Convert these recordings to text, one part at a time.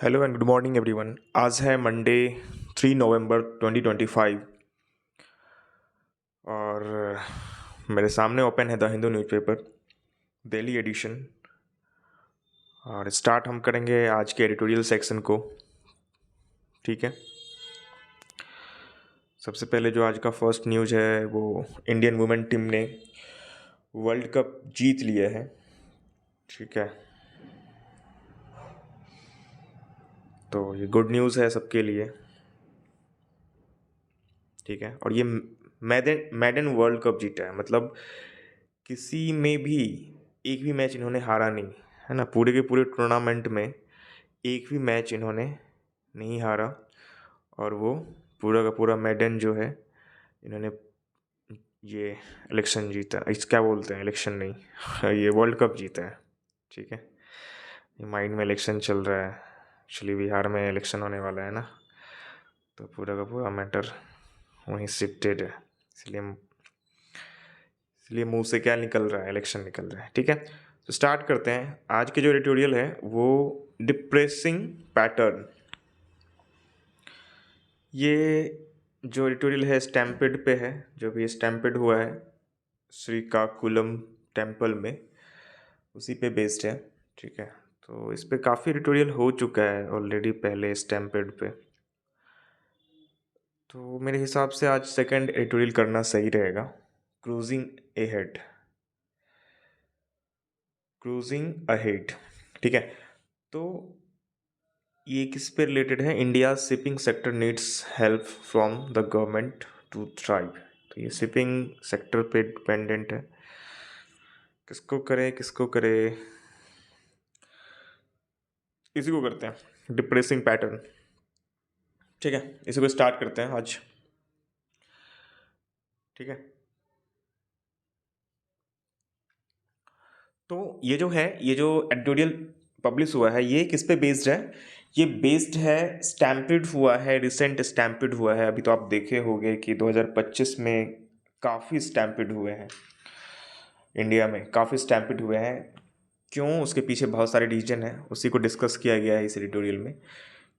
Hello and good morning everyone. आज है Monday 3 नवंबर 2025 और मेरे सामने ओपन है the Hindu newspaper daily edition. और स्टार्ट हम करेंगे आज के एडिटोरियल सेक्शन को। ठीक है, सबसे पहले जो आज का फर्स्ट न्यूज़ है वो इंडियन वुमेन टीम ने वर्ल्ड कप जीत लिया है। ठीक है, तो ये गुड न्यूज़ है सबके लिए। ठीक है, और ये मैडन वर्ल्ड कप जीता है, मतलब किसी में भी एक भी मैच इन्होंने हारा नहीं है ना। पूरे के पूरे टूर्नामेंट में एक भी मैच इन्होंने नहीं हारा और वो पूरा का पूरा मैडन जो है इन्होंने ये इलेक्शन जीता। इस क्या बोलते हैं, इलेक्शन नहीं ये वर्ल्ड कप जीता है। ठीक है, ये माइंड में इलेक्शन चल रहा है, एक्चुअली बिहार में इलेक्शन होने वाला है ना, तो पूरा का पूरा मैटर वहीं शिफ्टेड है, इसलिए इसलिए मुंह से क्या निकल रहा है, इलेक्शन निकल रहा है। ठीक है, तो स्टार्ट करते हैं। आज के जो एडिटोरियल है वो डिप्रेसिंग पैटर्न। ये जो एडिटोरियल है स्टैम्पेड पे है, जो भी स्टैम्पेड हुआ है श्रीकाकुलम टेम्पल में, उसी पे बेस्ड है। ठीक है, तो इस पे काफ़ी एडिटोरियल हो चुका है ऑलरेडी पहले स्टैम्पेड पे, तो मेरे हिसाब से आज सेकंड एडिटोरियल करना सही रहेगा। Cruising ahead, cruising ahead. ठीक है, तो ये किस पे रिलेटेड है? India shipping sector needs help from the government to thrive. तो ये शिपिंग सेक्टर पे डिपेंडेंट है। किसको करे किसको करे, इसी को करते हैं डिप्रेसिंग पैटर्न। ठीक है, इसी को स्टार्ट करते हैं आज। ठीक है, तो ये जो है, ये जो एडिटोरियल पब्लिश हुआ है ये किस पे बेस्ड है? ये बेस्ड है, स्टैम्पिड हुआ है, रिसेंट स्टैम्पिड हुआ है। अभी तो आप देखे होंगे कि 2025 में काफ़ी स्टैम्पिड हुए हैं, इंडिया में काफ़ी स्टैम्पिड हुए हैं। क्यों? उसके पीछे बहुत सारे रीजन हैं, उसी को डिस्कस किया गया है इस एडिटोरियल में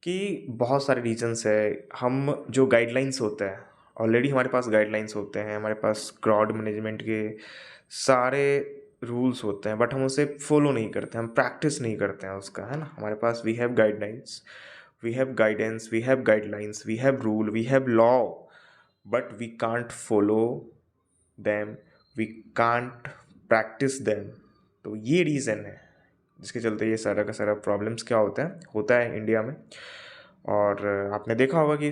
कि बहुत सारे रीजन्स है। हम जो गाइडलाइंस होते हैं, ऑलरेडी हमारे पास गाइडलाइंस होते हैं, हमारे पास क्राउड मैनेजमेंट के सारे रूल्स होते हैं, बट हम उसे फॉलो नहीं करते, हम प्रैक्टिस नहीं करते हैं उसका, है ना। हमारे पास we have guidelines, we have guidance, we have guidelines, we have rule, we have law, but we can't follow them, we can't practice them. तो ये रीज़न है जिसके चलते ये सारा का सारा प्रॉब्लम्स क्या होता है इंडिया में। और आपने देखा होगा कि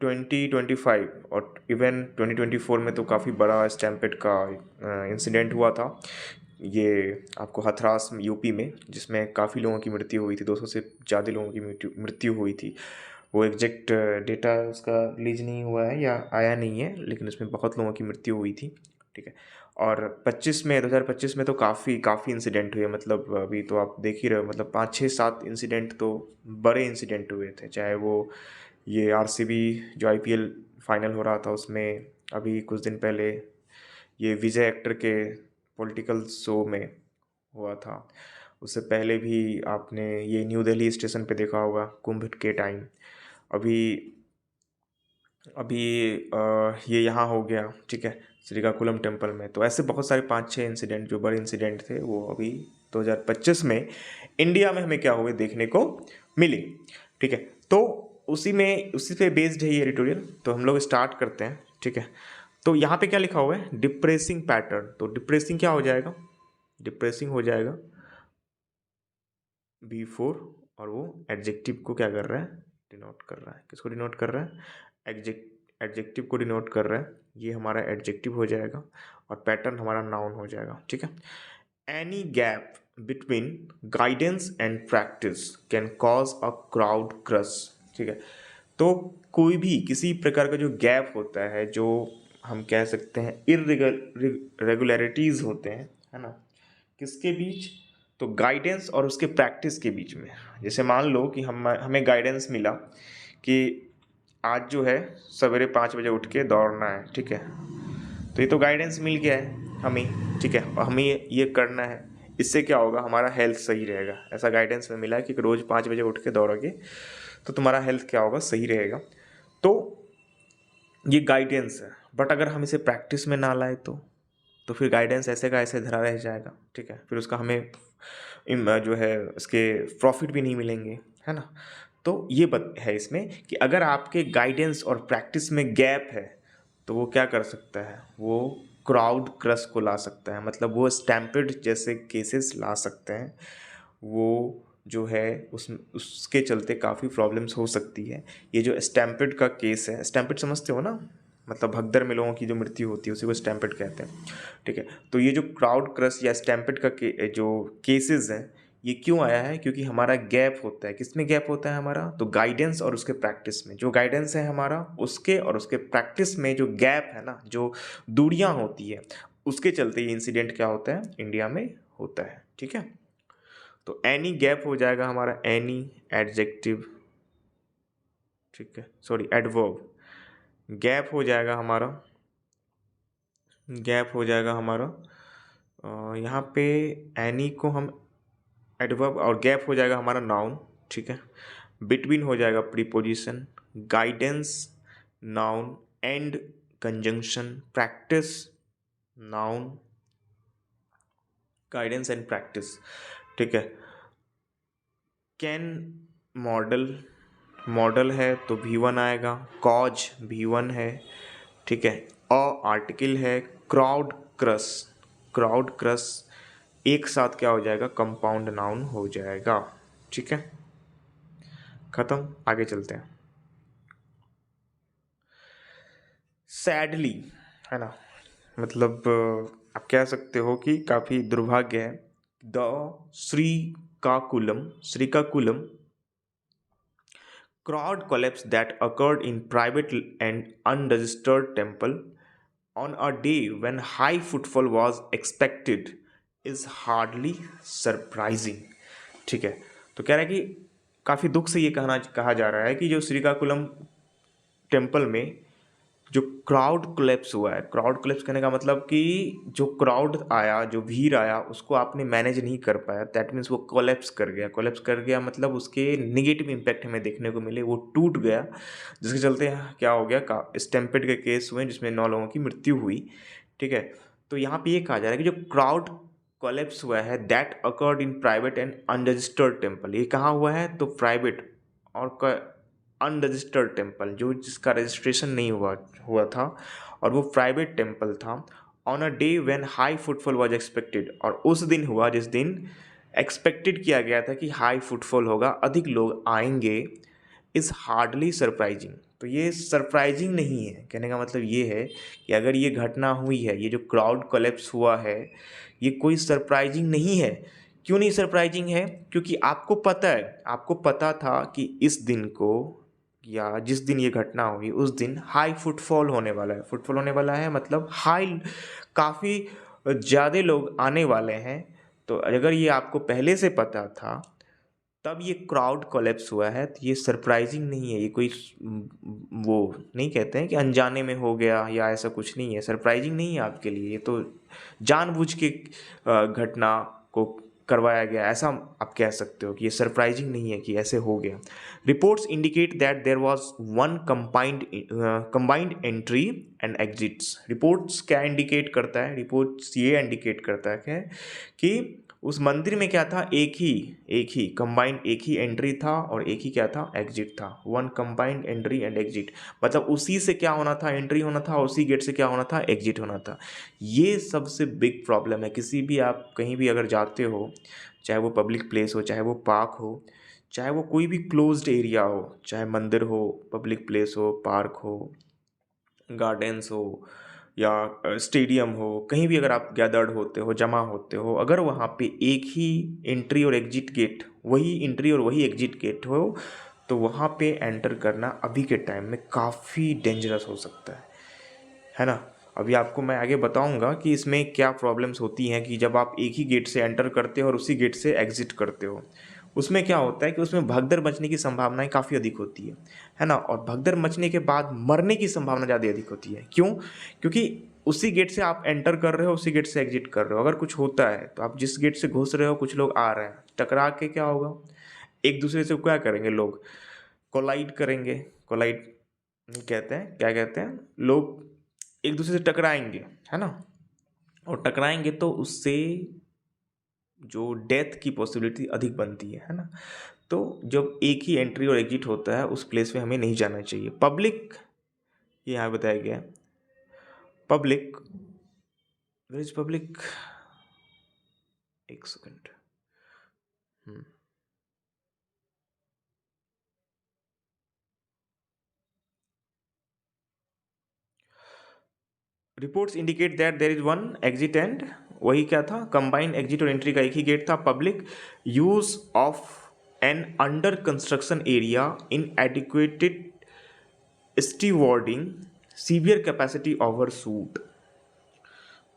2025 और इवन 2024 में तो काफ़ी बड़ा स्टैम्पेड का इंसिडेंट हुआ था। ये आपको हथरास यूपी में, जिसमें काफ़ी लोगों की मृत्यु हुई थी, 200 से ज़्यादा लोगों की मृत्यु हुई थी। वो एग्जैक्ट डेटा उसका रिलीज नहीं हुआ है या आया नहीं है, लेकिन उसमें बहुत लोगों की मृत्यु हुई थी। ठीक है, और 2025 में तो काफ़ी काफ़ी इंसिडेंट हुए, मतलब अभी तो आप देख ही रहे हो, मतलब 5 6 7 इंसिडेंट तो बड़े इंसिडेंट हुए थे। चाहे वो ये आरसीबी जो आईपीएल फाइनल हो रहा था उसमें, अभी कुछ दिन पहले ये विजय एक्टर के पॉलिटिकल शो में हुआ था, उससे पहले भी आपने ये न्यू दिल्ली स्टेशन पे देखा होगा कुंभ के टाइम। अभी अभी ये यहाँ हो गया। ठीक है, श्रीकाकुलम टेम्पल में। तो ऐसे बहुत सारे 5 6 इंसिडेंट जो बड़े इंसिडेंट थे वो अभी 2025 में इंडिया में हमें क्या हुए देखने को मिले। ठीक है, तो उसी पे बेस्ड है ये एडिटोरियल, तो हम लोग स्टार्ट करते हैं। ठीक है, तो यहाँ पे क्या लिखा हुआ है? Depressing pattern. तो डिप्रेसिंग क्या हो जाएगा? डिप्रेसिंग हो जाएगा B4, और वो एडजेक्टिव को क्या कर रहा है? डिनोट कर रहा है। किसको डिनोट कर रहा है? एडजेक्टिव को डिनोट कर रहा है। ये हमारा एडजेक्टिव हो जाएगा और पैटर्न हमारा नाउन हो जाएगा। ठीक है, any gap between guidance and practice can cause a crowd crush. ठीक है, तो कोई भी किसी प्रकार का जो गैप होता है, जो हम कह सकते हैं इरेगुलरिटीज़ होते हैं, है ना, किसके बीच? तो गाइडेंस और उसके प्रैक्टिस के बीच में। जैसे मान लो कि हमें गाइडेंस मिला कि आज जो है सवेरे 5 बजे उठ के दौड़ना है। ठीक है, तो ये तो गाइडेंस मिल गया है हमें। ठीक है, और हमें ये करना है। इससे क्या होगा, हमारा हेल्थ सही रहेगा। ऐसा गाइडेंस में मिला है कि रोज़ 5 बजे उठ के दौड़ोगे तो तुम्हारा हेल्थ क्या होगा, सही रहेगा। तो ये गाइडेंस है, बट अगर हम इसे प्रैक्टिस में ना लाए तो फिर गाइडेंस ऐसे का ऐसे धरा रह जाएगा, ठीक है। फिर उसका हमें जो है उसके प्रॉफिट भी नहीं मिलेंगे, है ना। तो ये बात है इसमें कि अगर आपके गाइडेंस और प्रैक्टिस में गैप है तो वो क्या कर सकता है, वो क्राउड क्रश को ला सकता है, मतलब वो स्टैम्पेड जैसे केसेस ला सकते हैं। वो जो है उसके चलते काफ़ी प्रॉब्लम्स हो सकती है। ये जो स्टैम्पेड का केस है, स्टैम्पेड समझते हो ना, मतलब भगदड़ में लोगों की जो मृत्यु होती है उसी को स्टैम्पेड कहते हैं, ठीक है। तो ये जो क्राउड क्रश या स्टैम्पेड का जो केसेस हैं, ये क्यों आया है, क्योंकि हमारा गैप होता है। किसमें गैप होता है हमारा, तो गाइडेंस और उसके प्रैक्टिस में। जो गाइडेंस है हमारा, उसके और उसके प्रैक्टिस में जो गैप है ना, जो दूरियां होती है, उसके चलते ये इंसिडेंट क्या होता है, इंडिया में होता है, ठीक है। तो एनी गैप हो जाएगा हमारा, एनी एडजेक्टिव, ठीक है, सॉरी एडवर्ब, गैप हो जाएगा हमारा, गैप हो जाएगा हमारा यहाँ पे एनी को हम एडवर्ब, और गैप हो जाएगा हमारा नाउन, ठीक है। बिटवीन हो जाएगा preposition, guidance noun, and conjunction, practice noun, guidance and practice, ठीक है। कैन मॉडल, मॉडल है तो V1 आएगा, कॉज V1 है, ठीक है। आर्टिकल है, क्राउड क्रश, क्राउड क्रश एक साथ क्या हो जाएगा, कंपाउंड नाउन हो जाएगा, ठीक है। खत्म, आगे चलते हैं। सैडली, है ना, मतलब आप कह सकते हो कि काफ़ी दुर्भाग्य है। The Srikakulam, Srikakulam crowd collapse that occurred in private and unregistered temple on a day when high footfall was expected is hardly surprising, ठीक है। तो कह रहा है कि काफ़ी दुख से ये कहा जा रहा है कि जो श्रीकाकुलम टेम्पल में जो क्राउड कोलैप्स हुआ है, क्राउड कोलैप्स करने का मतलब कि जो क्राउड आया, जो भीड़ आया, उसको आपने मैनेज नहीं कर पाया, दैट मीन्स वो कोलैप्स कर गया। कोलैप्स कर गया मतलब उसके नेगेटिव इम्पैक्ट हमें देखने को मिले, वो टूट गया, जिसके चलते क्या हो गया, स्टैम्पेड के केस हुए जिसमें 9 लोगों की मृत्यु हुई, ठीक है। तो यहाँ पे ये कहा जा रहा है कि जो क्राउड कोलैप्स हुआ है that occurred in private and unregistered temple, ये कहाँ हुआ है, तो प्राइवेट और अनरजिस्टर्ड टेम्पल, जो जिसका रजिस्ट्रेशन नहीं हुआ था, और वो प्राइवेट टेम्पल था, on a day when high footfall was expected, और उस दिन हुआ जिस दिन एक्सपेक्टेड किया गया था कि हाई फुटफॉल होगा, अधिक लोग आएंगे, इज़ हार्डली सरप्राइजिंग। तो ये सरप्राइजिंग नहीं है, कहने का मतलब ये है कि अगर ये घटना हुई है, ये जो क्राउड कोलैप्स हुआ है, ये कोई सरप्राइजिंग नहीं है। क्यों नहीं सरप्राइजिंग है, क्योंकि आपको पता है, आपको पता था कि इस दिन को या जिस दिन ये घटना हुई उस दिन हाई फुटफॉल होने वाला है। फुटफॉल होने वाला है मतलब हाई, काफ़ी ज़्यादा लोग आने वाले हैं। तो अगर ये आपको पहले से पता था तब ये क्राउड कोलैप्स हुआ है, तो ये सरप्राइजिंग नहीं है। ये कोई वो नहीं कहते हैं कि अनजाने में हो गया या ऐसा कुछ नहीं है, सरप्राइजिंग नहीं है आपके लिए। ये तो जानबूझ के घटना को करवाया गया, ऐसा आप कह सकते हो कि ये सरप्राइजिंग नहीं है कि ऐसे हो गया। Reports indicate that there was one combined entry and exits. Reports क्या इंडिकेट करता है, रिपोर्ट्स ये इंडिकेट करता है कि उस मंदिर में क्या था, एक ही कंबाइंड, एक ही एंट्री था और एक ही क्या था, एग्जिट था। One combined entry and exit, मतलब उसी से क्या होना था, एंट्री होना था, उसी गेट से क्या होना था, एग्जिट होना था। ये सबसे बिग प्रॉब्लम है। किसी भी आप कहीं भी अगर जाते हो, चाहे वो पब्लिक प्लेस हो, चाहे वो पार्क हो, चाहे वो कोई भी क्लोज्ड एरिया हो, चाहे मंदिर हो, पब्लिक प्लेस हो, पार्क हो, गार्डन्स हो या स्टेडियम हो, कहीं भी अगर आप गैदर्ड होते हो, जमा होते हो, अगर वहाँ पे एक ही एंट्री और एग्जिट गेट, वही एंट्री और वही एग्जिट गेट हो, तो वहाँ पे एंटर करना अभी के टाइम में काफ़ी डेंजरस हो सकता है ना। अभी आपको मैं आगे बताऊंगा कि इसमें क्या प्रॉब्लम्स होती हैं कि जब आप एक ही गेट से एंटर करते हो और उसी गेट से एग्जिट करते हो, उसमें क्या होता है कि उसमें भगदड़ मचने की संभावनाएं काफ़ी अधिक होती है ना। और भगदड़ मचने के बाद मरने की संभावना ज़्यादा अधिक होती है। क्यों? क्योंकि उसी गेट से आप एंटर कर रहे हो, उसी गेट से एग्जिट कर रहे हो। अगर कुछ होता है तो आप जिस गेट से घुस रहे हो, कुछ लोग आ रहे हैं, टकरा के क्या होगा, एक दूसरे से क्या करेंगे लोग, कोलाइड करेंगे। कोलाइड कहते हैं, क्या कहते हैं, लोग एक दूसरे से टकराएंगे, है ना। और टकराएंगे तो उससे जो डेथ की पॉसिबिलिटी अधिक बनती है ना। तो जब एक ही एंट्री और एग्जिट होता है उस प्लेस पे हमें नहीं जाना चाहिए। पब्लिक, ये यहाँ बताया गया है, पब्लिक, वेयर इज पब्लिक, एक second. Reports indicate that there is one exit and, वही क्या था, कंबाइंड एग्जिट और एंट्री का एक ही गेट था। Public use of an under construction area inadequate stewarding, severe capacity overshoot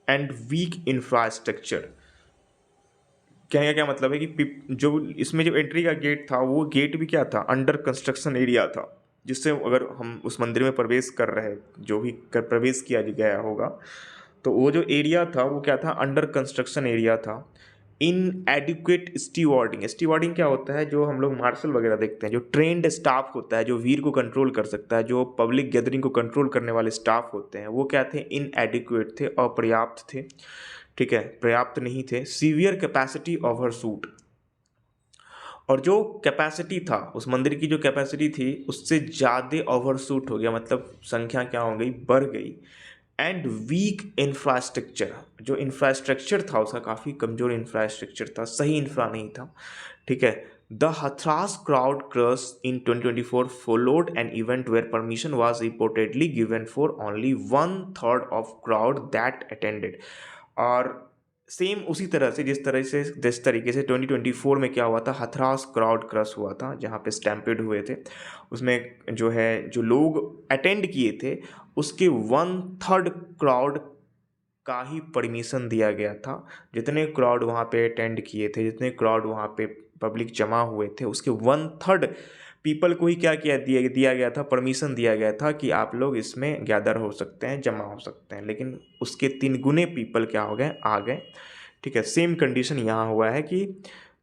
and weak infrastructure. कहने का क्या मतलब है कि जो इसमें जो एंट्री का गेट था वो गेट भी क्या था, अंडर कंस्ट्रक्शन एरिया था, जिससे अगर हम उस मंदिर में प्रवेश कर रहे हैं, जो भी कर प्रवेश किया गया होगा, तो वो जो एरिया था वो क्या था, अंडर कंस्ट्रक्शन एरिया था। इन एडिक्वेट स्टीवर्डिंग, स्टीवर्डिंग क्या होता है, जो हम लोग मार्शल वगैरह देखते हैं, जो ट्रेंड स्टाफ होता है, जो वीर को कंट्रोल कर सकता है, जो पब्लिक गैदरिंग को कंट्रोल करने वाले स्टाफ होते हैं, वो क्या थे, इन एडिक्वेट थे, अपर्याप्त थे, ठीक है, पर्याप्त नहीं थे। सीवियर कैपेसिटी ओवरशूट, और जो कैपेसिटी था उस मंदिर की, जो कैपेसिटी थी उससे ज़्यादा ओवरशूट हो गया, मतलब संख्या क्या हो गई, बढ़ गई। एंड वीक इंफ्रास्ट्रक्चर, जो इंफ्रास्ट्रक्चर था उसका काफ़ी कमज़ोर इंफ्रास्ट्रक्चर था, सही इंफ्रा नहीं था, ठीक है। The Hathras crowd crush in 2024 followed an event where permission was reportedly given for only 1/3 of crowd that attended। और सेम उसी तरह से जिस तरीके से 2024 में क्या हुआ था, हथरास क्राउड क्रश हुआ था, जहाँ पे स्टैम्पेड हुए थे, उसमें जो है जो लोग अटेंड किए थे उसके 1/3 क्राउड का ही परमिशन दिया गया था। जितने क्राउड वहाँ पे अटेंड किए थे, जितने क्राउड वहाँ पे पब्लिक जमा हुए थे, उसके 1/3 पीपल को ही क्या दिया गया था, परमिशन दिया गया था कि आप लोग इसमें गैदर हो सकते हैं, जमा हो सकते हैं। लेकिन उसके 3 गुने पीपल क्या हो गए, आ गए, ठीक है। सेम कंडीशन यहाँ हुआ है कि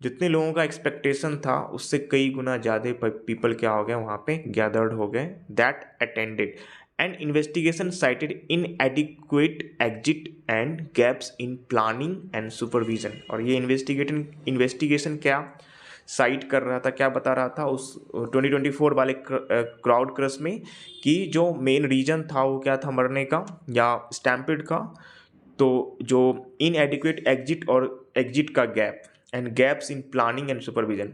जितने लोगों का एक्सपेक्टेशन था उससे कई गुना ज़्यादा पीपल क्या हो गए, वहाँ पे गैदर्ड हो गए, that attended. And investigation cited inadequate exit and gaps in planning and supervision. और ये इन्वेस्टिगेशन क्या साइट कर रहा था, क्या बता रहा था उस 2024 वाले क्राउड क्रश में, कि जो मेन रीजन था वो क्या था, मरने का या स्टैम्पेड का, तो जो इनएडिक्वेट एग्जिट और एग्जिट का gap and gaps in planning and supervision,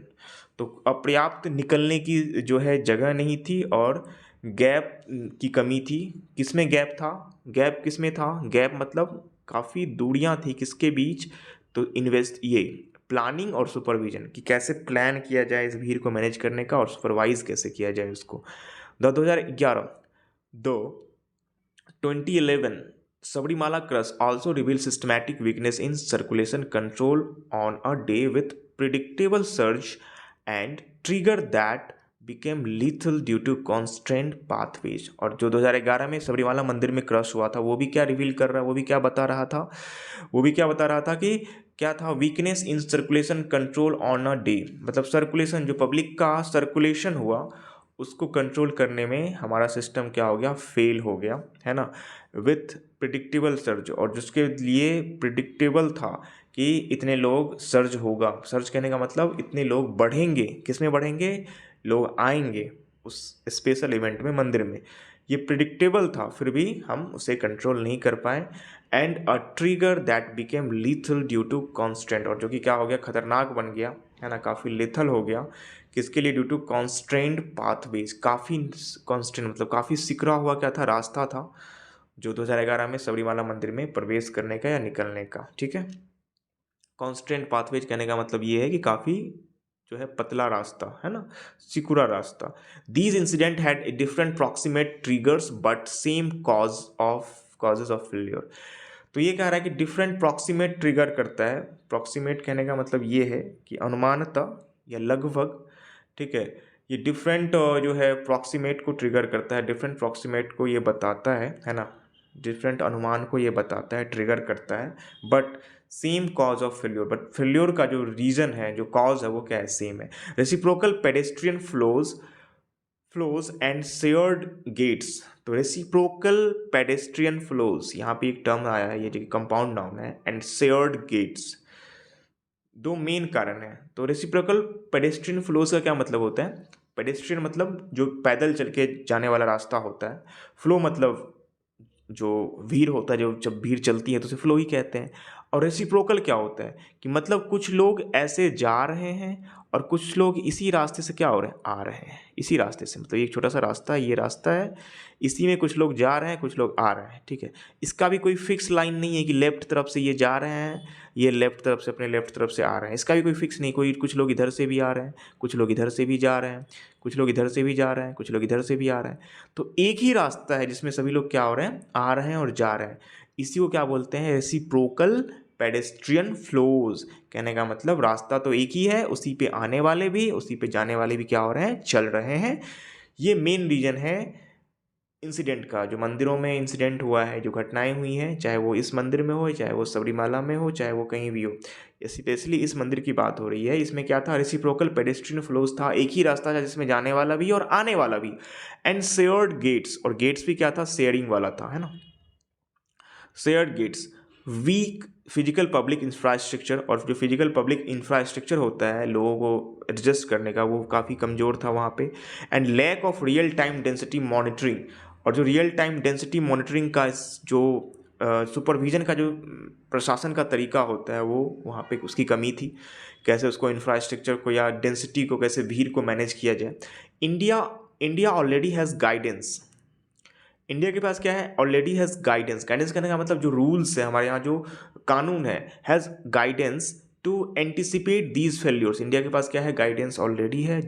तो अपर्याप्त निकलने की जो है जगह नहीं थी और गैप की कमी थी। किसमें गैप था, गैप किसमें था, गैप मतलब काफ़ी दूरियां थी किसके बीच, तो ये प्लानिंग और सुपरविजन, कि कैसे प्लान किया जाए इस भीड़ को मैनेज करने का और सुपरवाइज कैसे किया जाए उसको। 2011 दो 2011 Sabrimala crush also revealed systematic weakness in circulation control on a day with predictable surge and trigger that became lethal due to constrained pathways। और जो 2011 में सबरीमाला मंदिर में क्रश हुआ था वो भी क्या रिवील कर रहा है, वो भी क्या बता रहा था, वो भी क्या बता रहा था कि क्या था, weakness in circulation control on a day, मतलब सर्कुलेशन, जो पब्लिक का सर्कुलेशन हुआ उसको कंट्रोल करने में हमारा सिस्टम क्या हो गया, फेल हो गया, है ना। विथ प्रिडिक्टेबल सर्ज, और जिसके लिए प्रिडिक्टेबल था कि इतने लोग सर्ज होगा, सर्ज कहने का मतलब इतने लोग बढ़ेंगे, किस में बढ़ेंगे, लोग आएंगे उस स्पेशल इवेंट में, मंदिर में, ये प्रिडिक्टेबल था, फिर भी हम उसे कंट्रोल नहीं कर पाए। And a trigger that became lethal due to constant, और जो कि क्या हो गया, खतरनाक बन गया, है ना, काफ़ी लेथल हो गया, किसके लिए, ड्यू टू कॉन्स्ट्रेंड पाथवेज, काफ़ी कॉन्स्टेंट मतलब काफ़ी सिकरा हुआ क्या था, रास्ता था, जो 2011 में सबरीमाला मंदिर में प्रवेश करने का या निकलने का, ठीक है। कॉन्स्टेंट पाथवेज कहने का मतलब ये है कि काफ़ी जो है पतला रास्ता, है ना, सिकुड़ा रास्ता। These incident had different proximate triggers but same causes of failure. तो ये कह रहा है कि डिफरेंट प्रॉक्सिमेट ट्रिगर करता है। प्रॉक्सिमेट कहने का मतलब ये है कि अनुमानतः या लगभग, ठीक है, ये डिफरेंट जो है प्रॉक्सिमेट को ट्रिगर करता है, डिफरेंट प्रॉक्सिमेट को ये बताता है ना, डिफरेंट अनुमान को ये बताता है, ट्रिगर करता है, but same cause of failure, but failure का जो रीज़न है, जो कॉज है, वो क्या है, सेम है। Reciprocal pedestrian flows and shared gates. तो रेसिप्रोकल पेडेस्ट्रियन फ्लोज, यहाँ पे एक टर्म आया है, ये जो कंपाउंड नाउन है, एंड शेयर्ड गेट्स, दो मेन कारण है। तो रेसिप्रोकल पेडेस्ट्रियन फ्लोज का क्या मतलब होता है? पेडेस्ट्रियन मतलब जो पैदल चल के जाने वाला रास्ता होता है, फ्लो मतलब जो भीड़ होता है, जो जब भीड़ चलती है तो उसे फ्लो ही कहते हैं। और रेसिप्रोकल क्या होता है कि मतलब कुछ लोग ऐसे जा रहे हैं और कुछ लोग इसी रास्ते से क्या हो रहे हैं, आ रहे हैं इसी रास्ते से, मतलब एक छोटा सा रास्ता है, ये रास्ता है, इसी में कुछ लोग जा रहे हैं, कुछ लोग आ रहे हैं, ठीक है। इसका भी कोई फिक्स लाइन नहीं है कि लेफ्ट तरफ से ये जा रहे हैं, ये लेफ्ट तरफ से अपने लेफ्ट तरफ से आ रहे हैं, इसका भी कोई फिक्स नहीं। कोई कुछ लोग इधर से भी आ रहे हैं, कुछ लोग इधर से भी जा रहे हैं, कुछ लोग इधर से भी जा रहे हैं, कुछ लोग इधर से भी आ रहे हैं। तो एक ही रास्ता है जिसमें सभी लोग क्या हो रहे हैं, आ रहे हैं और जा रहे हैं। इसी को क्या बोलते हैं, रेसिप्रोकल पेडेस्ट्रियन फ्लोज। कहने का मतलब रास्ता तो एक ही है, उसी पे आने वाले भी, उसी पे जाने वाले भी क्या हो रहे हैं, चल रहे हैं। ये मेन रीजन है इंसिडेंट का, जो मंदिरों में इंसिडेंट हुआ है, जो घटनाएं हुई हैं, चाहे वो इस मंदिर में हो, चाहे वो सबरीमाला में हो, चाहे वो कहीं भी हो, स्पेशली इस मंदिर की बात हो रही है। इसमें क्या था, रेसिप्रोकल पेडेस्ट्रियन फ्लोज था, एक ही रास्ता था जिसमें जाने वाला भी और आने वाला भी। एंड शेयर्ड गेट्स, और गेट्स भी क्या था, शेयरिंग वाला था, है ना। Shared gates, weak physical public infrastructure, और जो फिजिकल पब्लिक इंफ्रास्ट्रक्चर होता है लोगों को एडजस्ट करने का, वो काफ़ी कमज़ोर था वहाँ पे। And lack of real time density monitoring, और जो रियल टाइम डेंसिटी मॉनिटरिंग का जो सुपरविज़न का जो प्रशासन का तरीका होता है, वो वहाँ पे उसकी कमी थी। कैसे उसको इंफ्रास्ट्रक्चर को या डेंसिटी को, कैसे भीड़ को मैनेज किया जाए। India India already has guidance, India के पास क्या है, ऑलरेडी हैज़ गाइडेंस। गाइडेंस करने का मतलब जो रूल्स है हमारे यहाँ, जो कानून है, has guidance to anticipate these failures. India के पास क्या है, गाइडेंस ऑलरेडी है,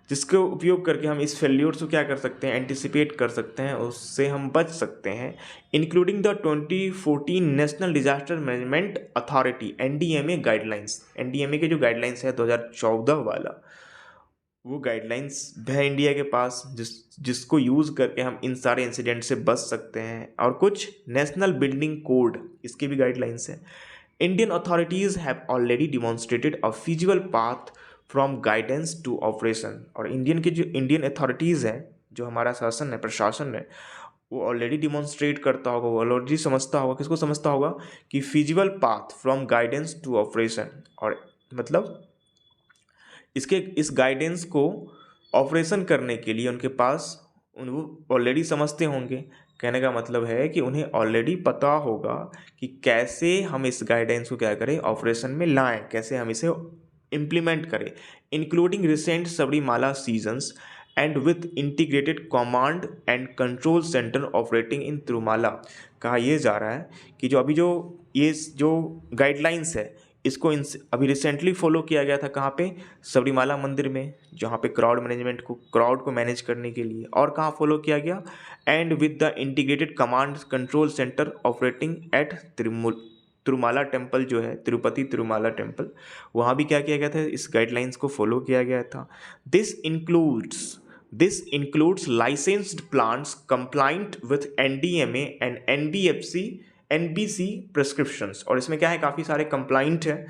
जिसके उपयोग करके हम इस फेल्योर्स को क्या कर सकते हैं, एंटिसिपेट कर सकते हैं, उससे हम बच सकते हैं। Including the 2014 national disaster management authority NDMA guidelines. NDMA के जो गाइडलाइंस है 2014 वाला, वो गाइडलाइंस है इंडिया के पास, जिसको यूज़ करके हम इन सारे इंसिडेंट से बच सकते हैं। और कुछ नेशनल बिल्डिंग कोड, इसकी भी गाइडलाइंस है। Indian authorities have already demonstrated a feasible path from guidance to operation. और इंडियन अथॉरिटीज़ हैं, जो हमारा शासन है, प्रशासन है, वो ऑलरेडी डिमॉन्स्ट्रेट करता होगा, वो ऑलरेडी समझता होगा, किसको समझता होगा, कि feasible path from guidance to operation. और मतलब इस गाइडेंस को ऑपरेशन करने के लिए उनके पास, वो ऑलरेडी समझते होंगे। कहने का मतलब है कि उन्हें ऑलरेडी पता होगा कि कैसे हम इस गाइडेंस को क्या करें, ऑपरेशन में लाएं, कैसे हम इसे इम्प्लीमेंट करें। Including recent Sabarimala seasons and with integrated command and control centre operating in Tirumala. कहा यह जा रहा है कि ये जो गाइडलाइंस है, इसको अभी रिसेंटली फॉलो किया गया था, कहाँ पे, सबरीमाला मंदिर में, जहाँ पे क्राउड को मैनेज करने के लिए। और कहाँ फॉलो किया गया, and with the integrated command control centre operating eight Tirumala temple, जो है तिरुपति तिरुमाला टेम्पल, वहाँ भी क्या किया गया था, इस गाइडलाइंस को फॉलो किया गया था। This includes licensed plants compliant with NDMA and NBC prescriptions. और इसमें क्या है, काफ़ी सारे कंप्लाइंट है,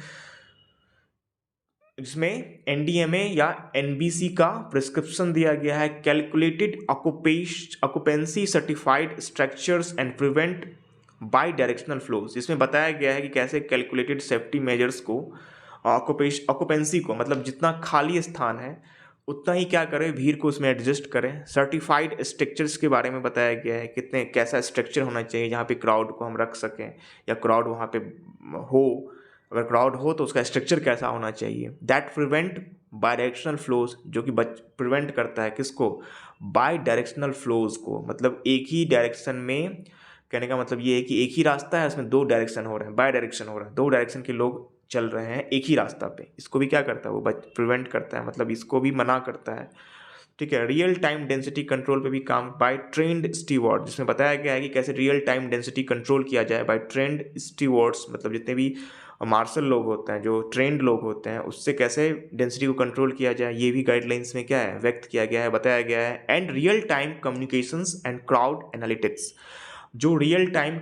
जिसमें NDMA या NBC का प्रिस्क्रिप्शन दिया गया है। Calculated occupancy certified structures and prevent by directional flows. इसमें बताया गया है कि कैसे कैलकुलेटेड सेफ्टी मेजर्स को, ऑक्यूपेंसी को, मतलब जितना खाली स्थान है उतना ही क्या करें, भीड़ को उसमें एडजस्ट करें। सर्टिफाइड स्ट्रक्चर्स के बारे में बताया गया है, कैसा स्ट्रक्चर होना चाहिए जहाँ पे क्राउड को हम रख सकें, या क्राउड वहाँ पे हो, अगर क्राउड हो तो उसका स्ट्रक्चर कैसा होना चाहिए। That prevent by directional flows, जो कि प्रिवेंट करता है किसको, बाई डायरेक्शनल फ्लोज को, मतलब एक ही डायरेक्शन में। कहने का मतलब ये है कि एक ही रास्ता है, उसमें दो डायरेक्शन हो रहे हैं, बाई डायरेक्शन हो रहा है, दो डायरेक्शन के लोग चल रहे हैं एक ही रास्ता पे, इसको भी क्या करता है, वो प्रिवेंट करता है, मतलब इसको भी मना करता है, ठीक है। रियल टाइम डेंसिटी कंट्रोल पे भी काम बाय ट्रेंड स्टीवर्ड, जिसमें बताया गया है कि कैसे रियल टाइम डेंसिटी कंट्रोल किया जाए बाय ट्रेंड स्टीवर्ड्स, मतलब जितने भी मार्शल लोग होते हैं, जो ट्रेंड लोग होते हैं, उससे कैसे डेंसिटी को कंट्रोल किया जाए, ये भी गाइडलाइंस में क्या है, व्यक्त किया गया है, बताया गया है। And real time communications and crowd analytics, जो रियल टाइम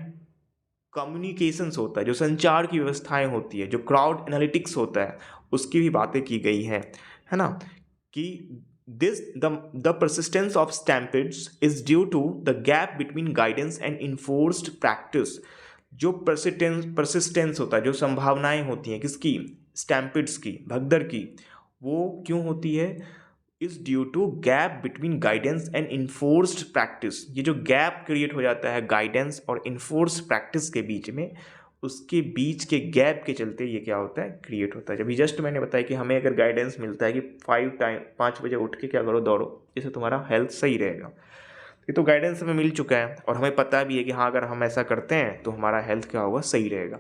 कम्युनिकेशंस होता है, जो संचार की व्यवस्थाएं होती है, जो क्राउड एनालिटिक्स होता है, उसकी भी बातें की गई हैं, है ना, कि this the persistence of stampedes is due to the gap between guidance and enforced practice. जो परसिस्टेंस होता है, जो संभावनाएं होती हैं किसकी, स्टैम्पिड्स की, भगदड़ की, वो क्यों होती है, is due to gap between guidance and enforced practice. ये जो गैप क्रिएट हो जाता है गाइडेंस और इन्फोर्स्ड प्रैक्टिस के बीच में, उसके बीच के गैप के चलते ये क्या होता है, क्रिएट होता है। जब जस्ट मैंने बताया कि हमें अगर गाइडेंस मिलता है कि 5 बजे उठ के क्या करो, दौड़ो, इससे तुम्हारा हेल्थ सही रहेगा, ये तो गाइडेंस हमें मिल चुका है और हमें पता भी है कि हाँ अगर हम ऐसा करते हैं तो हमारा हेल्थ क्या होगा, सही रहेगा।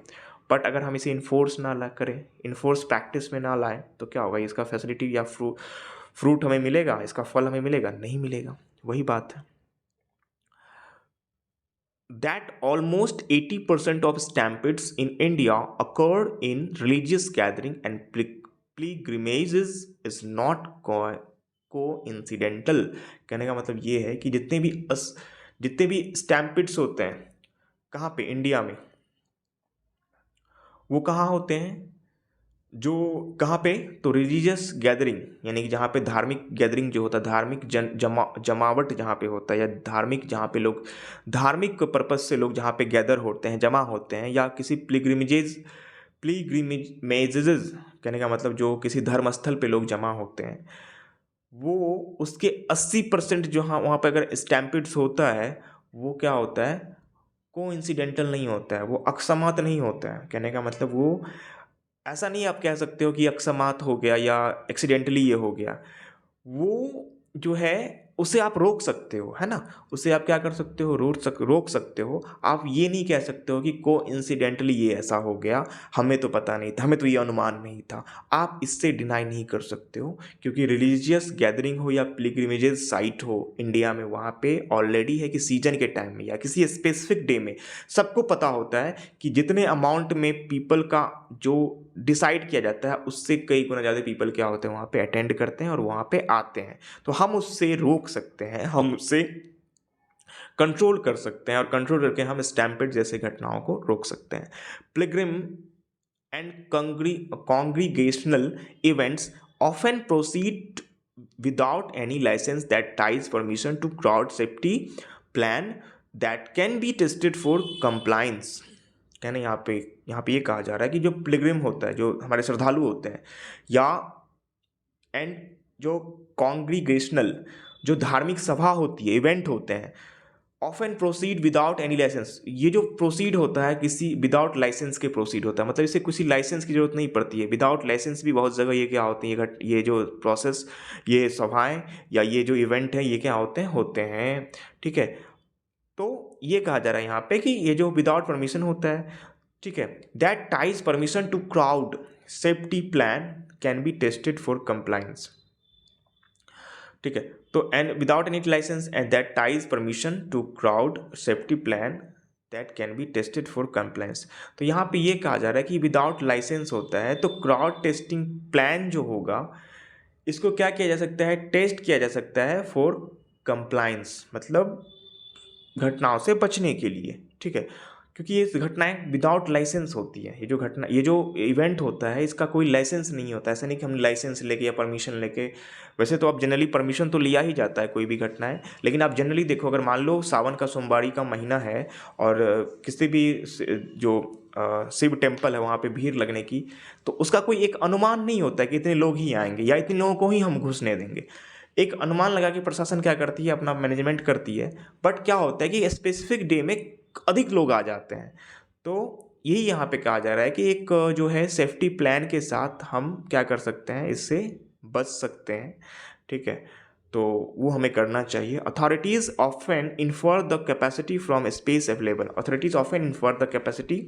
बट अगर हम इसे इन्फोर्स ना ला करें, इन्फोर्स प्रैक्टिस में ना लाएं, तो क्या होगा, इसका फैसिलिटी या फ्रूट हमें मिलेगा, इसका फल हमें मिलेगा, नहीं मिलेगा। वही बात है। That almost 80% of stampedes in India occurred in religious gathering and pilgrimages is not coincidental। कहने का मतलब ये है कि जितने भी स्टैम्पिड्स होते हैं कहाँ पे, इंडिया में, वो कहाँ होते हैं, जो कहाँ पे, तो रिलीजियस गैदरिंग, यानी कि जहाँ पे धार्मिक गैदरिंग जो होता है, धार्मिक जमावट जहाँ पे होता है, या धार्मिक जहाँ पे लोग धार्मिक पर्पज से लोग जहाँ पे गैदर होते हैं, जमा होते हैं, या किसी प्लीग्रिमेजेस, कहने का मतलब जो किसी धर्म स्थल पे लोग जमा होते हैं, वो उसके 80% जो, हाँ वहाँ पे अगर स्टैम्पिड्स होता है, वो क्या होता है, कोइंसिडेंटल नहीं होता है, वो अकस्मात नहीं होता है। कहने का मतलब वो ऐसा नहीं आप कह सकते हो कि अकस्मात हो गया या एक्सीडेंटली ये हो गया, वो जो है उसे आप रोक सकते हो, है ना, उसे आप क्या कर सकते हो, रोक सकते हो। आप ये नहीं कह सकते हो कि कोइंसिडेंटली ये ऐसा हो गया, हमें तो पता नहीं था, हमें तो ये अनुमान नहीं था। आप इससे डिनाई नहीं कर सकते हो, क्योंकि रिलीजियस गैदरिंग हो या पिलग्रिमेजेस साइट हो इंडिया में, वहाँ पे ऑलरेडी है कि सीजन के टाइम में या किसी स्पेसिफिक डे में सबको पता होता है कि जितने अमाउंट में पीपल का जो डिसाइड किया जाता है, उससे कई गुना ज़्यादा पीपल क्या होते हैं, वहाँ पे अटेंड करते हैं और वहाँ पे आते हैं। तो हम उससे रोक सकते हैं, हम उससे कंट्रोल कर सकते हैं, और कंट्रोल करके हम स्टैम्पेड जैसे घटनाओं को रोक सकते हैं। Pilgrim and congregational events often proceed without any license that ties permission to crowd safety plan that can be tested for compliance। कहना यहाँ पे ये कहा जा रहा है कि जो पिलग्रिम होता है, जो हमारे श्रद्धालु होते हैं, या एंड जो कॉन्ग्रीगेशनल, जो धार्मिक सभा होती है, इवेंट होते हैं, often proceed without any license. ये जो प्रोसीड होता है किसी विदाउट लाइसेंस के प्रोसीड होता है, मतलब इसे किसी लाइसेंस की जरूरत नहीं पड़ती है। विदाउट लाइसेंस भी बहुत जगह ये क्या होती है, ये जो प्रोसेस, ये सभाएं या ये जो इवेंट है, ये क्या होते हैं, ठीक है। तो ये कहा जा रहा है यहाँ पे कि ये जो विदाउट परमिशन होता है, ठीक है, that ties permission to crowd safety plan can be tested for compliance, ठीक है। तो and without any license and that ties permission to crowd safety plan that can be tested for compliance. तो यहाँ पे ये कहा जा रहा है कि विदाउट लाइसेंस होता है, तो क्राउड टेस्टिंग प्लान जो होगा, इसको क्या किया जा सकता है, टेस्ट किया जा सकता है फॉर कंप्लाइंस, मतलब घटनाओं से बचने के लिए, ठीक है। क्योंकि ये घटनाएं विदाउट लाइसेंस होती है, ये जो इवेंट होता है, इसका कोई लाइसेंस नहीं होता। ऐसा नहीं कि हमने लाइसेंस लेके या परमिशन लेके, वैसे तो अब जनरली परमिशन तो लिया ही जाता है कोई भी घटनाएं, लेकिन आप जनरली देखो, अगर मान लो सावन का सोमवारी का महीना है और किसी भी जो शिव टेम्पल है वहाँ पे भीड़ लगने की, तो उसका कोई एक अनुमान नहीं होता है कि इतने लोग ही आएंगे या इतने लोगों को ही हम घुसने देंगे। एक अनुमान लगा के प्रशासन क्या करती है, अपना मैनेजमेंट करती है। बट क्या होता है कि स्पेसिफिक डे में अधिक लोग आ जाते हैं। तो यही यहाँ पे कहा जा रहा है कि एक जो है सेफ्टी प्लान के साथ हम क्या कर सकते हैं, इससे बच सकते हैं, ठीक है। तो वो हमें करना चाहिए। Authorities often infer the capacity from space available, authorities often infer the capacity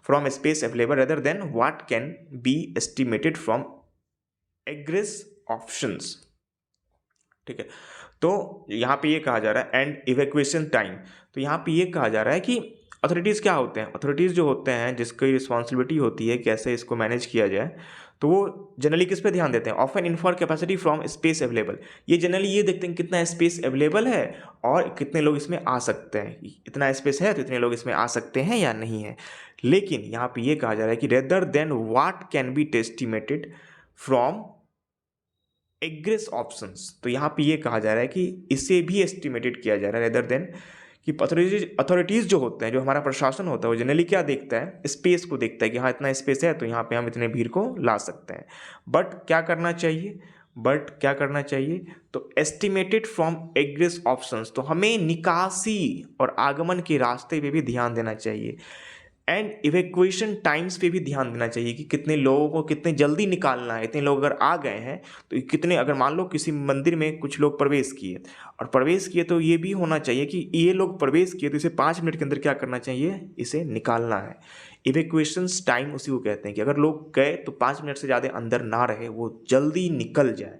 from space available rather than what can be estimated from egress options, ठीक है। तो यहाँ पे ये कहा जा रहा है एंड इवैक्यूएशन टाइम, तो यहाँ पे ये कहा जा रहा है कि अथॉरिटीज़ क्या होते हैं? अथॉरिटीज़ जो होते हैं जिसकी रिस्पॉन्सिबिलिटी होती है कैसे इसको मैनेज किया जाए, तो वो जनरली किस पे ध्यान देते हैं? Often infer capacity from space available. ये जनरली ये देखते हैं कितना स्पेस अवेलेबल है और कितने लोग इसमें आ सकते हैं। इतना स्पेस है तो इतने लोग इसमें आ सकते हैं या नहीं है। लेकिन यहाँ पे ये कहा जा रहा है कि rather than what can be estimated from egress options, तो यहाँ पे ये कहा जा रहा है कि इसे भी एस्टिमेटेड किया जा रहा है रेदर देन कि अथॉरिटीज़ जो होते हैं, जो हमारा प्रशासन होता है, वो जनरली क्या देखता है? स्पेस को देखता है कि हाँ इतना स्पेस है तो यहाँ पे हम इतने भीड़ को ला सकते हैं। बट क्या करना चाहिए? तो एस्टिमेटेड फ्रॉम एग्रेस ऑप्शंस, तो हमें निकासी और आगमन के रास्ते पे भी ध्यान देना चाहिए एंड इवैक्यूएशन टाइम्स पे भी ध्यान देना चाहिए कि कितने लोगों को कितने जल्दी निकालना है। इतने लोग अगर आ गए हैं तो कितने, अगर मान लो किसी मंदिर में कुछ लोग प्रवेश किए तो ये भी होना चाहिए कि ये लोग प्रवेश किए तो इसे 5 मिनट के अंदर क्या करना चाहिए? इसे निकालना है। इवैक्यूएशन टाइम उसी को कहते हैं कि अगर लोग गए तो 5 मिनट से ज़्यादा अंदर ना रहे, वो जल्दी निकल जाए,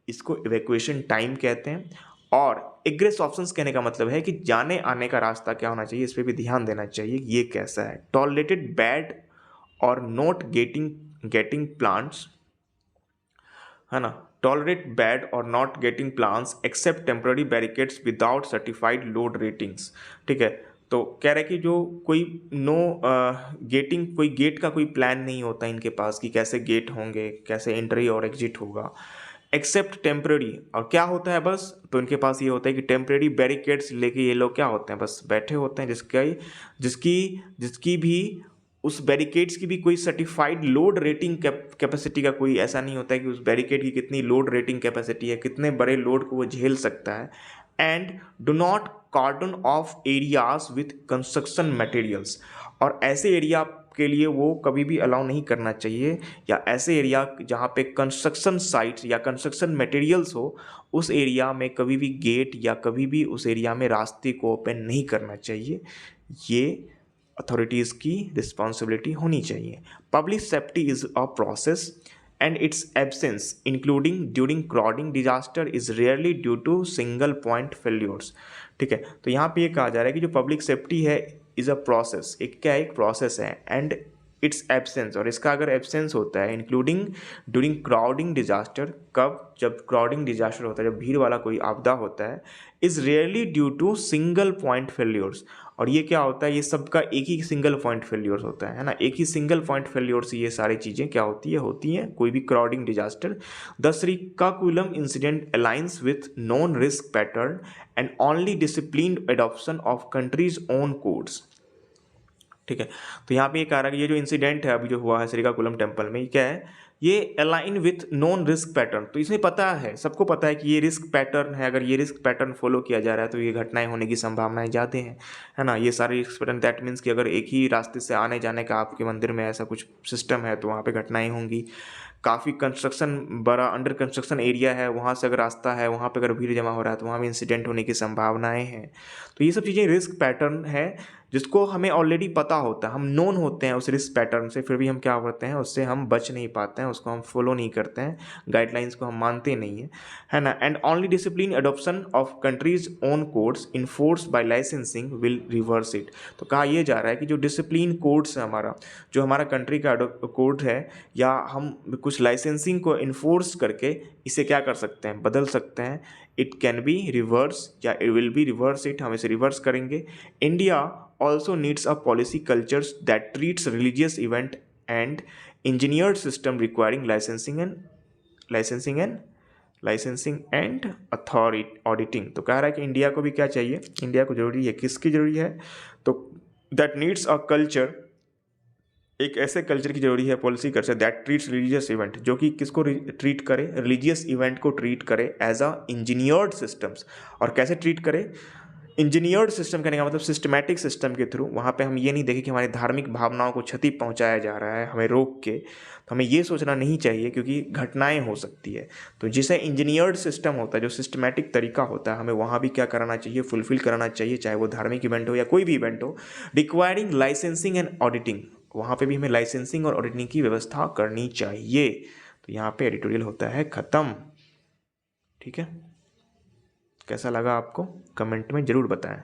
इसको इवैक्यूएशन टाइम कहते हैं। और एग्रेस ऑप्शंस कहने का मतलब है कि जाने आने का रास्ता क्या होना चाहिए, इस पर भी ध्यान देना चाहिए ये कैसा है। टॉलरेटेड बैड और नॉट गेटिंग प्लांट्स, है ना, टॉलरेट बैड और not getting plans accept temporary barricades without certified load ratings. ठीक है, तो कह रहे हैं कि जो कोई कोई गेट का कोई प्लान नहीं होता इनके पास कि कैसे गेट होंगे, कैसे एंट्री और एग्जिट होगा, एक्सेप्ट टेम्पररी। और क्या होता है बस, तो इनके पास ये होता है कि टेम्पररी बैरिकेड्स लेके ये लोग क्या होते हैं, बस बैठे होते हैं, जिसकी भी उस बैरिकेड्स की भी कोई सर्टिफाइड लोड रेटिंग कैपेसिटी का कोई ऐसा नहीं होता है कि उस बैरिकेड की कितनी लोड रेटिंग कैपेसिटी है, कितने बड़े लोड को वो झेल सकता है। And do not cordon off areas with construction materials, और ऐसे एरिया के लिए वो कभी भी अलाउ नहीं करना चाहिए, या ऐसे एरिया जहाँ पे कंस्ट्रक्शन साइट्स या कंस्ट्रक्शन मटेरियल्स हो, उस एरिया में कभी भी गेट या कभी भी उस एरिया में रास्ते को ओपन नहीं करना चाहिए। ये अथॉरिटीज़ की रिस्पॉन्सिबिलिटी होनी चाहिए। Public safety is a process and its absence including during crowding disaster is rarely due to single point failures। ठीक है, तो यहाँ पे ये कहा जा रहा है कि जो पब्लिक सेफ्टी है इज़ अ प्रोसेस, एक क्या है, एक प्रोसेस है, एंड इट्स एब्सेंस, और इसका अगर एब्सेंस होता है इंक्लूडिंग ड्यूरिंग क्राउडिंग डिजास्टर, कब? जब क्राउडिंग डिजास्टर होता है, जब भीड़ वाला कोई आपदा होता है, is rarely due to single point failures. और ये क्या होता है, ये सबका एक ही सिंगल पॉइंट फेल्योर्स होता है ना, एक ही सिंगल पॉइंट फेल्योर से ये सारी चीज़ें क्या होती हैं कोई भी crowding disaster. The Srikakulam incident aligns with known risk pattern and only disciplined adoption of country's own codes. ठीक है, तो यहाँ पे ये कह रहा है कि ये जो इंसिडेंट है अभी जो हुआ है श्रीकाकुलम टेम्पल में, ये क्या है, ये align with known risk pattern. तो इसमें पता है, सबको पता है कि ये रिस्क पैटर्न है, अगर ये रिस्क पैटर्न फॉलो किया जा रहा है तो ये घटनाएं होने की संभावनाएं ज़्यादा हैं, है ना। ये सारे रिस्क पैटर्न, दैट मीन्स कि अगर एक ही रास्ते से आने जाने का आपके मंदिर में ऐसा कुछ सिस्टम है तो वहाँ पे घटनाएं होंगी। काफ़ी कंस्ट्रक्शन, बड़ा अंडर कंस्ट्रक्शन एरिया है, वहाँ से अगर रास्ता है, वहाँ पे अगर भीड़ जमा हो रहा है तो वहाँ भी इंसिडेंट होने की संभावनाएं हैं। तो ये सब चीज़ें रिस्क पैटर्न है जिसको हमें ऑलरेडी पता होता है, हम नोन होते हैं उस रिस्क पैटर्न से, फिर भी हम क्या करते हैं, उससे हम बच नहीं पाते हैं, उसको हम फॉलो नहीं करते हैं, गाइडलाइंस को हम मानते नहीं हैं, है ना। And only discipline adoption of country's own codes enforce by licensing will reverse it. तो कहा यह जा रहा है कि जो डिसिप्लिन कोड्स है हमारा, जो हमारा कंट्री का कोड है, या हम कुछ लाइसेंसिंग को इन्फोर्स करके इसे क्या कर सकते हैं, बदल सकते हैं। इट कैन बी रिवर्स या it will be reverse it, हम इसे रिवर्स करेंगे। India also needs a policy cultures that treats religious event and engineered system requiring licensing and auditing। तो कह रहा है कि इंडिया को भी क्या चाहिए, इंडिया को जरूरी है, किसकी जरूरी है, तो that needs a culture, एक ऐसे कल्चर की जरूरी है, policy culture that treats religious event, जो कि किसको ट्रीट करे, रिलीजियस इवेंट को ट्रीट करे एज अ इंजीनियर्ड सिस्टम्स। और कैसे ट्रीट करे, इंजीनियर्ड सिस्टम कहने का मतलब सिस्टमैटिक सिस्टम के थ्रू। वहाँ पे हम ये नहीं देखें कि हमारी धार्मिक भावनाओं को क्षति पहुँचाया जा रहा है हमें रोक के, तो हमें ये सोचना नहीं चाहिए क्योंकि घटनाएं हो सकती है। तो जिसे इंजीनियर्ड सिस्टम होता है, जो सिस्टमैटिक तरीका होता है, हमें वहाँ भी क्या कराना चाहिए, फुलफिल कराना चाहिए, चाहे वो धार्मिक इवेंट हो या कोई भी इवेंट हो। रिक्वायरिंग लाइसेंसिंग एंड ऑडिटिंग, वहाँ पे भी हमें लाइसेंसिंग और ऑडिटिंग की व्यवस्था करनी चाहिए। तो यहाँ पे एडिटोरियल होता है ख़त्म। ठीक है, कैसा लगा आपको, कमेंट में ज़रूर बताएं।